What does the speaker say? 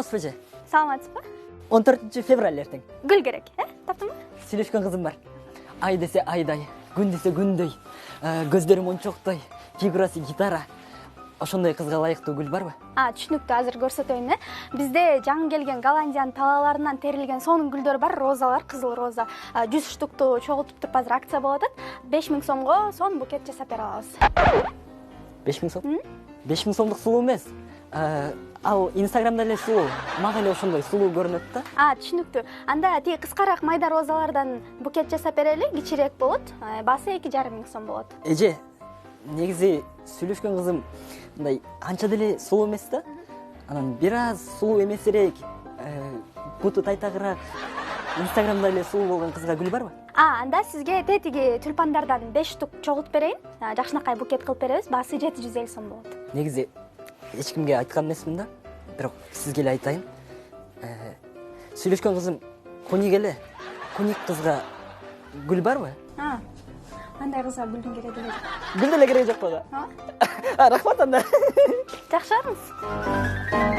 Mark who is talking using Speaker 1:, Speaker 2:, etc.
Speaker 1: саламатсызбы эже?
Speaker 2: Саламатсызбы?
Speaker 1: 14 февраль эртең.
Speaker 2: Гүл керек, таптыңбы?
Speaker 1: Сүйлөшкөн кызым бар. Ай десе айдай, күн десе күндөй, көздөрү мончоктой, фигурасы гитара. Ошондой кызга ылайыктуу гүл барбы?
Speaker 2: Түшүнүктүү, азыр көрсөтөйүн. Бизде жаңы келген Голландиянын талааларынан терилген сонун гүлдөр бар, розалар, кызыл роза. 100 штукту чогултуп туруп азыр акция болуп атат. 5000 сомго сонун букет жасап бере алабыз.
Speaker 1: 5000 сом? 5000 сомдук сулуу эмес. Ал Инстаграмда эле сулуу, мага эле ошондой сулуу көрүнөт да.
Speaker 2: Түшүнүктүү. Анда тиги кыскараак майда розалардан букет жасап берели, кичирээк болот. Баасы 2500 сом болот.
Speaker 1: Эже, негизи сүйлөшкөн кызым мындай анча деле сулуу эмес да. Анан бир аз сулуу эмесирээк, буту тайтагыраак, Инстаграмда эле сулуу болгон кызга гүл барбы?
Speaker 2: Анда сизге тетиги тюльпандардан 5 штук чогултуп берейин. Жакшынакай букет кылып беребиз. Баасы 750 сом болот.
Speaker 1: Негизи эч кимге айткан эмесмин да. Бирок сизге эле айтайын. Сүйлөшкөн кызым коник эле. Коник кызга гүл барбы?
Speaker 2: Андай кызга гүлдүн кереги эле.
Speaker 1: Гүл деле кереги жок го. Рахмат анда.
Speaker 2: Жакшы барыңыз.